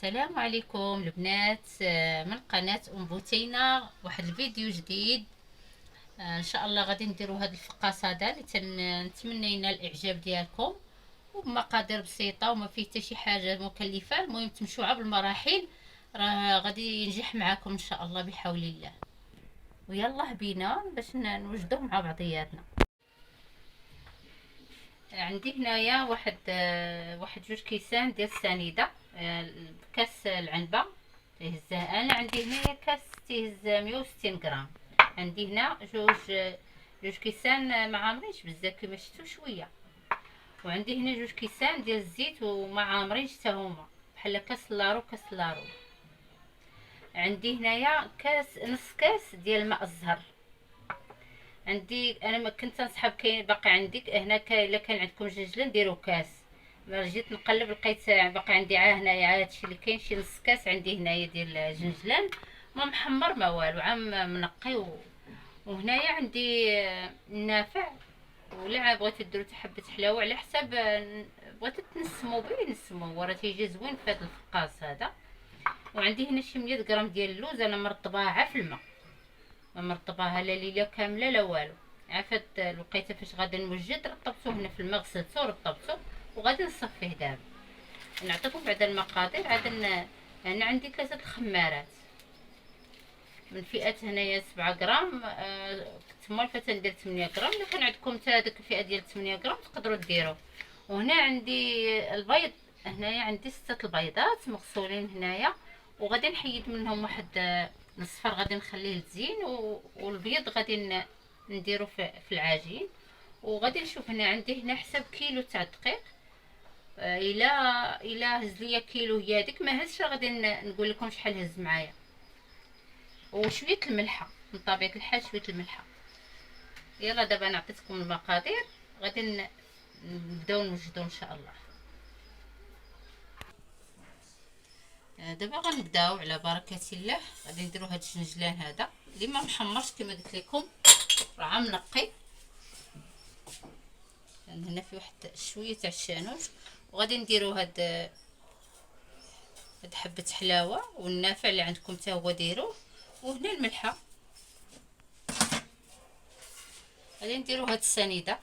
السلام عليكم البنات، من قناة ام بوتينة. واحد الفيديو جديد. ان شاء الله غادي نديرو هاد الفقاص هذا اللي نتمنى ينال الاعجاب ديالكم، وبمقادير بسيطه وما فيه حتى شي حاجه مكلفه. المهم تمشوا عبر المراحل، راه غادي ينجح معاكم ان شاء الله بحول الله. ويلا بينا باش نوجدوه مع بعضياتنا. عندي هنايا واحد جوج كيسان ديال السنيده، كاس العنبه تيهزها. انا عندي هنايا كاس تيهز 160 غرام. عندي هنا جوج كيسان ما عامرينش بزاف كما شفتوا شويه. وعندي هنا جوج كيسان ديال الزيت وما عامرينش حتى هما، بحال كاس لارو كاس لارو. عندي هنايا نص كاس ديال الماء الزهر. عندي انا ما كنت نسحب، كاين باقي عندك هنا الا كان عندكم جنجلان ديروا كاس. ما جيت نقلب لقيت باقي عندي هنايا هادشي اللي كاين، شي نص كاس عندي هنايا ديال الجنجلان، ما محمر ما والو، منقي وهنايا عندي النافع. ولا بغيتو ديروا حبه حلاوه على حساب، بغيتو تنسمو بيه نسمو، راه تيجي زوين في هذا الفقاص هذا. وعندي هنا شي 100 غرام ديال اللوز، انا مرطباها في الماء، ما مرطباها لا ليله كامله لا والو. عافت الوقيته فاش غادي نوجد رطبته هنا في الماء، غسلته ورطبته وغادي نصفيه دابا. نعطيكم بعد المقادير. عاد انا عندي 3 الخمارات من فئه هنايا 7 غرام. كنت مولفه تندير 8 غرام، الا كان عندكم حتى ديك الفئه ديال 8 غرام تقدروا ديروا. وهنا عندي البيض، هنايا عندي 6 البيضات مغسولين هنايا، وغادي نحيد منهم واحد نصفر غادي نخليه للزين، والبيض غادي نديرو في العجين. وغادي نشوف هنا عندي هنا حساب كيلو تاع الدقيق. الا هز ليا كيلو هي هذيك، ما هزش غادي نقول لكم شحال هز معايا. وشويه الملحه من طبيعه الحال، شويه الملحه. يلا دابا انا عطيتكم المقادير، غادي نبداو نوجدو ان شاء الله. دابا غنبداو على بركه الله. غادي نديرو هاد الجنجلان هذا اللي ما محمرش كما قلت لكم، راه منقي. هنا في واحد شويه تاع الشانوج. وغادي نديرو هاد حبه حلاوه، والنافع اللي عندكم حتى هو ديروه. وهنا الملحه. غادي نديرو هاد السنيده.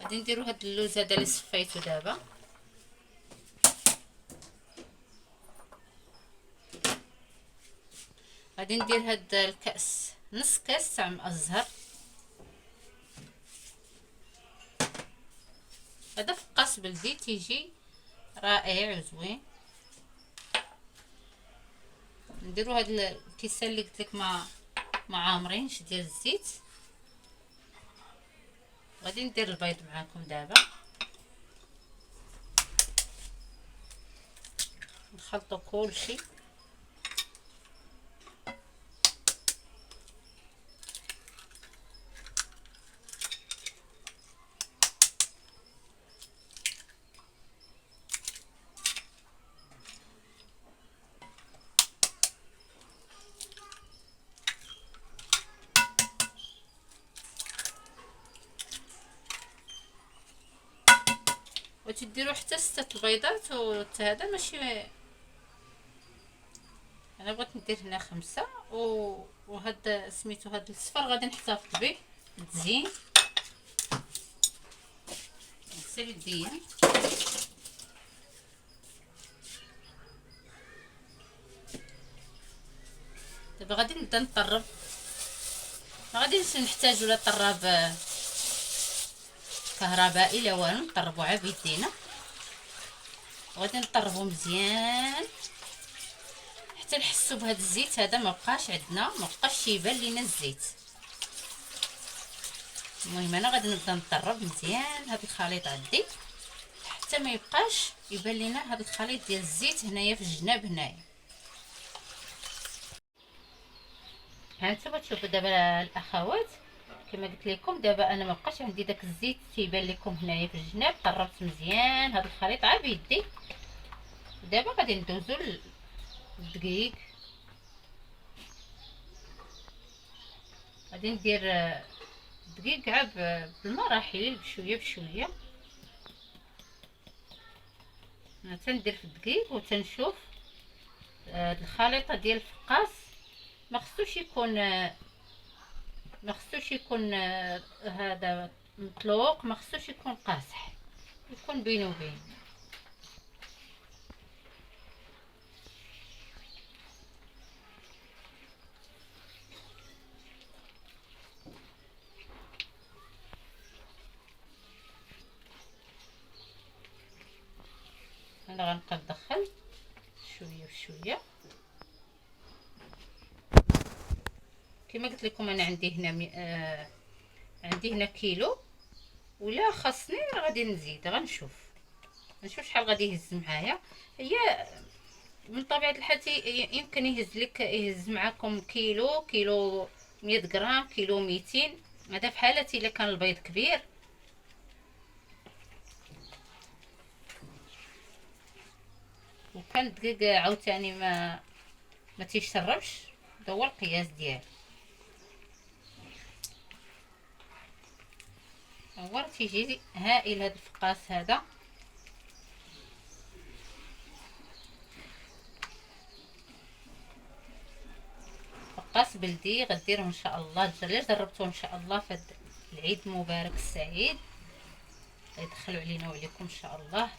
غادي نديرو هاد اللوز هذا اللي صفيتو دابا. غادي ندير هاد الكاس، نص كاس تاع ماء الزهر. هذا فقاص بلدي تيجي رائع وزوين. نديرو هاد الكيسان اللي قلت لك ما عامرينش ديال الزيت. غادي ندير البيض معاكم دابا، نخلطو كلشي. وتديروا حتى 6 البيضات، هذا ماشي، انا بغيت ندير هنا 5. وهاد سميتو هاد الصفر غادي نحتفظ به تزين. نغسل يديا. دابا غادي نبدا نطرب. ما غاديش نحتاجو لا طراب كهربائي لا والو، نطربو عا بيدينا. غادي نطربو مزيان حتى نحسو بهاد الزيت هذا ما بقاش عندنا، ما بقاش يبان لينا الزيت. المهم انا غادي نبدا نطرب مزيان هاد الخليط عندي حتى ما يبقاش يبان لينا هاد الخليط ديال الزيت هنايا في الجناب هنايا. هانتوما تشوفوا دابا الاخوات، كما قلت لكم دابا انا ما بقاش عندي داك الزيت تيبان لكم هنايا في الجناب. طربت مزيان هاد الخليط عا بيدي. دابا غادي ندوزو للدقيق. غادي ندير الدقيق عا بالمراحل بشويه بشويه. انا تندير في الدقيق وتنشوف هاد الخليطه ديال الفقاس ما خصوش يكون هذا مطلوق، ما خصوش يكون قاصح، يكون بين وبين. انا غنبقى ندخل شويه بشويه. كما قلت لكم انا عندي هنا عندي هنا كيلو، ولا خاصني غادي نزيد، غنشوف شحال غادي يهز معايا. هي من طبيعه الحال يمكن يهز معاكم كيلو 100 غرام، كيلو 200. هذا في حالتي الا كان البيض كبير. وكان الدقيق عاوتاني ما تيشربش، هذا هو القياس ديالو. هو تيجي هائل هذا الفقاس هذا. فقاس بلدي غديروه ان شاء الله، جربتوه ان شاء الله في العيد المبارك السعيد، يدخلوا علينا وعليكم ان شاء الله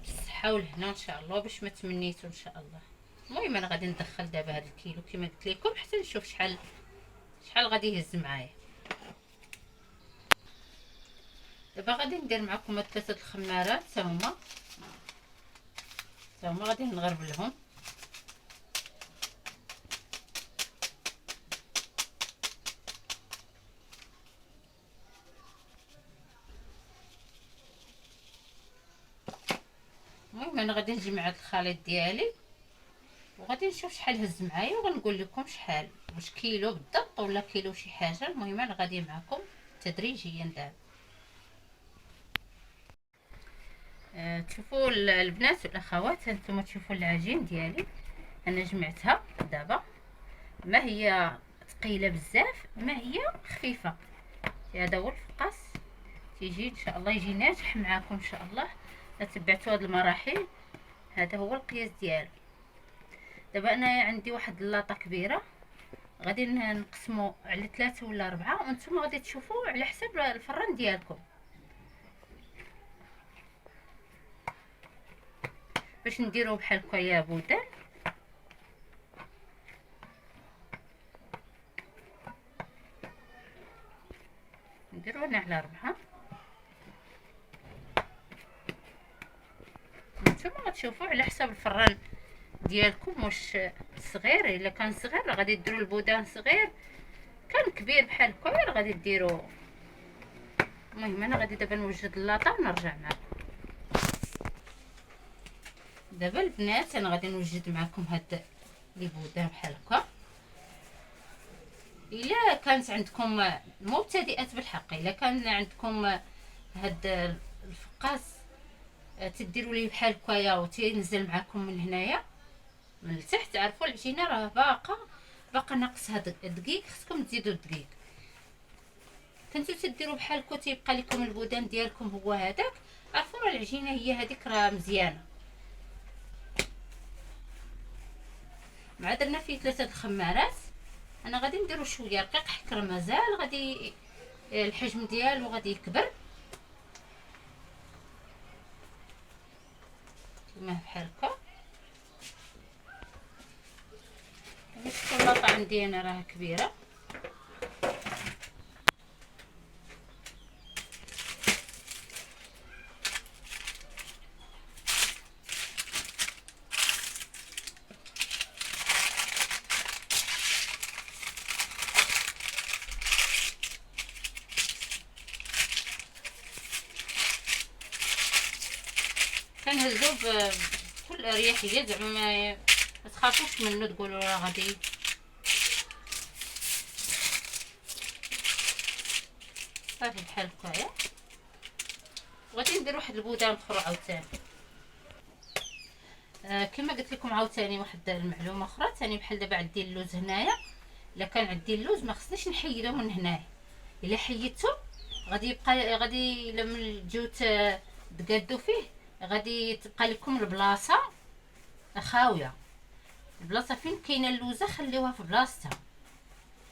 بالصحه والهنا ان شاء الله، باش ما تمنيتو ان شاء الله. المهم انا غادي ندخل دابا هذا الكيلو كما قلت لكم حتى نشوف شحال غادي يهز معايا. دابا غادي ندير معكم 3 الخمارات حتى هما غادي نغربلهم. المهم انا غادي نجمع هذا الخليط ديالي وغادي نشوف شحال هز معايا، وغنقول لكم شحال، واش كيلو بالضبط ولا كيلو شي حاجه. المهم انا غادي معكم تدريجيا دابا. تشوفوا البنات والاخوات، هانتوما تشوفوا العجين ديالي انا جمعتها دابا، ما هي ثقيله بزاف ما هي خفيفه. هذا هو الفقاس تيجي ان شاء الله يجي ناجح معاكم ان شاء الله. تبعتوا هذه المراحل، هذا هو القياس ديالو. دابا انا عندي واحد اللاطه كبيره، غادي نقسمو على 3 ولا 4، وانتم غادي تشوفوا على حسب الفران ديالكم باش نديروه بحال هكايا بودان. نديروه هنا على 4. نتوما غتشوفوا على حسب الفران ديالكم، واش صغير، الا كان صغير غادي ديروا البودان صغير، كان كبير بحال هكا غادي ديروا. المهم انا غادي دابا نوجد اللاطه ونرجع معكم. دابا البنات انا غادي نوجد معكم هاد لي بودان بحال هكا. الا كانت عندكم مبتدئات بالحق، الا كان عندكم هاد الفقاس تديروا ليه بحال هكايا وتنزل معكم من هنايا من التحت، عرفوا العجينه راه باقا ناقص هاد الدقيق، خصكم تزيدوا الدقيق. كنتو تديروا بحال هكا تيبقى لكم البودان ديالكم هو هذاك، عرفوا راه العجينه هي هذيك راه مزيانه. مع درنا فيه 3 الخمارات. انا غادي نديرو شويه رقيق حكر مازال غادي الحجم ديالو غادي يكبر كما بحال هكا. الشوكولاته عندي انا راه كبيره. كنهزو بكل اريحيه، زعما ما تخافوش منه تقولوا راه غادي. صافي بحال هكايا. وغادي ندير واحد البودان اخرى عاوتاني. كما قلت لكم عاوتاني واحد المعلومه اخرى ثاني، بحال دابا عندي اللوز هنايا، الا كان عندي اللوز ما خصنيش نحيدو من هنايا، الا حيدتو غادي لما تجيو تقادو فيه غادي تبقى لكم البلاصه خاويه. البلاصه فين كاينه اللوزه خليوها في بلاصتها،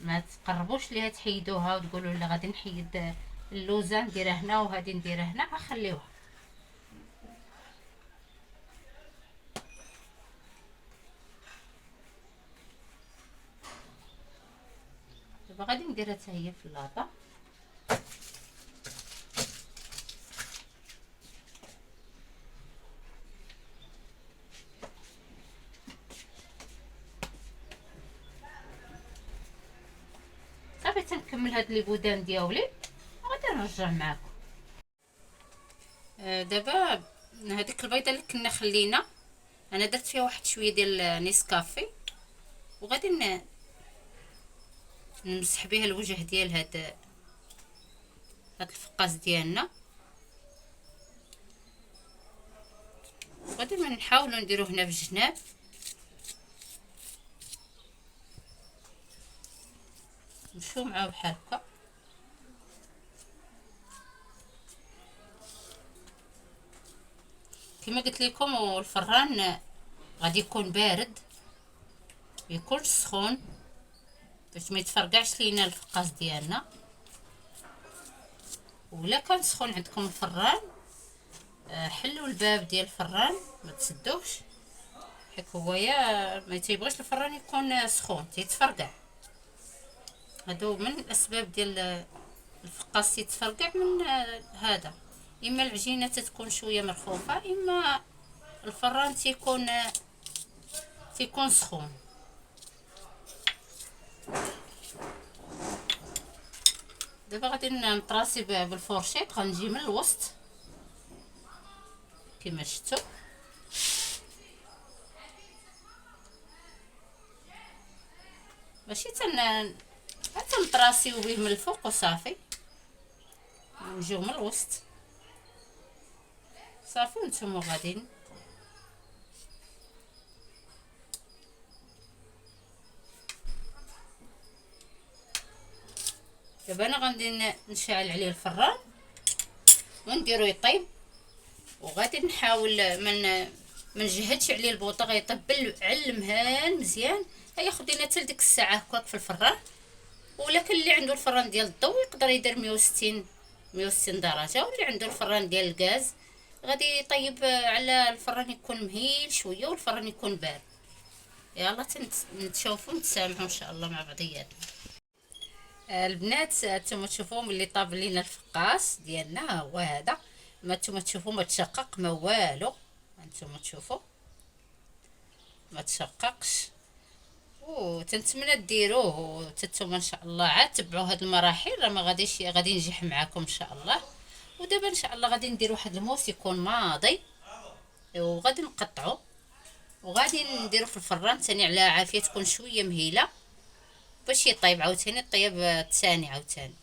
ما تقربوش ليها تحيدوها وتقولوا لا غادي نحيد اللوزه نديرها هنا وهذه نديرها هنا، خليوها. دابا غادي نديرها حتى هي في اللاطه. صافي تنكمل هاد لي بودان ديالي وغادي نرجع معكم. دابا هذيك البيضه اللي كنا خلينا انا درت فيها واحد شويه ديال نيسكافي، وغادي نمسح بها الوجه ديال هاد الفقاس ديالنا. غادي نحاولوا نديروه هنا في الجناب. نمشيو معاه بحال هكا. كما قلت لكم الفران غادي يكون بارد، يكون سخون باش ما يتفرقعش لينا الفقاس ديالنا. ولا كان سخون عندكم الفران حلوا الباب ديال الفران ما تسدوش، حيت هويا ما تيبغيش الفران يكون سخون تيتفرقع. هادو من الاسباب ديال الفقاس يتفرقع، من هذا اما العجينه تتكون شويه مرخوفه، اما الفران تيكون سخون. دابا غادي نطراسي بالفورشيط، غنجي من الوسط كما شفتوا. ماشي تنطراسيو به من الفوق وصافي، نجيو من الوسط صافي وانتم غاديين. دابا انا غادي نشعل عليه الفران ونديرو يطيب، وغادي نحاول ما نجهدش عليه البوطه، غيطبل على المهان مزيان. غياخد لينا حتى لديك الساعه هكاك في الفران. ولكن اللي عنده الفران ديال الضو يقدر يدير 160 درجه، واللي عنده الفران ديال الغاز غادي يطيب على الفران يكون مهيل شويه والفران يكون بارد. يلا نتشوفوا نتسامحوا ان شاء الله مع بعضياتنا. البنات نتوما تشوفوا ملي طاب لينا الفقاس ديالنا هو هذا، ما نتوما تشوفوا ما تشقق ما والو، نتوما تشوفوا ما تشققش. وتنتمنى ديروه وتنتوما ان شاء الله عاد تبعوا هاد المراحل، راه ما غادي ينجح معكم ان شاء الله. ودابا ان شاء الله غادي ندير واحد الموس يكون ماضي، وغادي نقطعو وغادي نديرو في الفران ثاني على عافيه تكون شويه مهيله باش يطيب عاوتاني الطياب الثاني عاوتاني.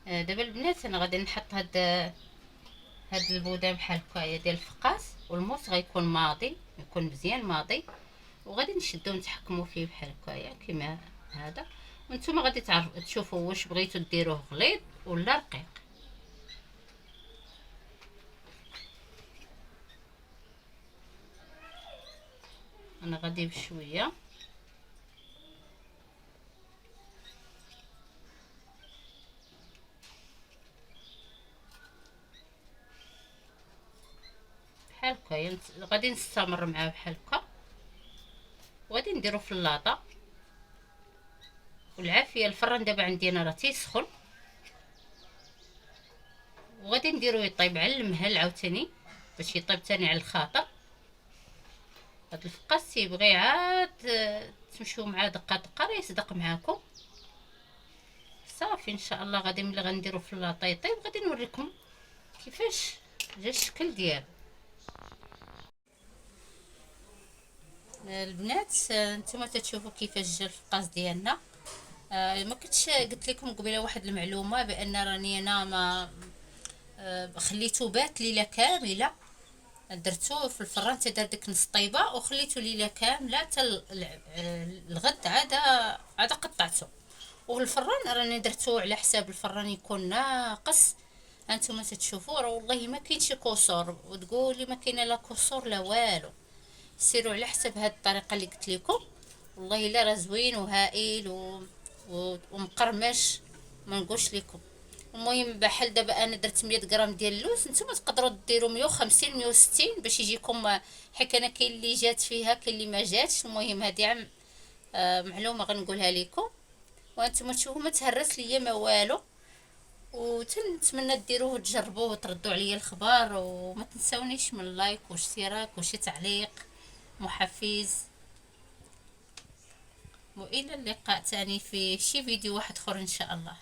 دابا البنات انا غادي نحط هاد البودان بحال هكايا ديال الفقاس، والموس غيكون ماضي، يكون مزيان ماضي، وغادي نشدو نتحكموا فيه بحال هكايا كيما هذا. وانتم غادي تشوفوا واش بغيتو ديروه غليظ ولا رقيق. انا غادي بشويه بحال هكايا، غادي نستمر معاه بحال هكا، وغادي نديرو في اللاطه. والعافيه الفران دابا عندي انا راه تيسخن، وغادي نديرو يطيب على المهل عاوتاني باش يطيب تاني على الخاطر. هاد الفقاس تيبغي عاد تمشيو معاه دقه دقه راه يصدق معاكم. صافي ان شاء الله غادي ملي غنديرو في اللاطه يطيب غادي نوريكم كيفاش جا الشكل ديالو. البنات نتوما تتشوفوا كيفاش جا الفقاس ديالنا. ما كنتش قلت لكم قبيله واحد المعلومه بان راني انا ما خليته بات ليله كامله، درتو في الفران تدار ديك نص طيبه وخليته ليله كامله حتى الغد عاد قطعته. والفران راني درتو على حساب الفران يكون ناقص. هانتوما تتشوفوا راه والله ما كاين شي كسور، وتقولي ما كاينه لا كسور لا والو. سيروا على حسب هاد الطريقه اللي قلت لكم، والله الا راه زوين وهائل ومقرمش، ما نقولش لكم. المهم بحال دابا انا درت 100 غرام ديال اللوز، نتوما تقدروا ديروا 150 160 باش يجيكم، حيت انا كاين اللي جات فيها كاين اللي ما جاتش. المهم هذه معلومه غنقولها لكم، وانتم تشوفوا ما تهرس ليا ما والو. وتنتمنى ديروه وتجربوه وتردوا عليا الخبر، وما تنسونيش من لايك واشتراك وشي تعليق محفز. والى اللقاء تاني في شي فيديو واحد اخر ان شاء الله.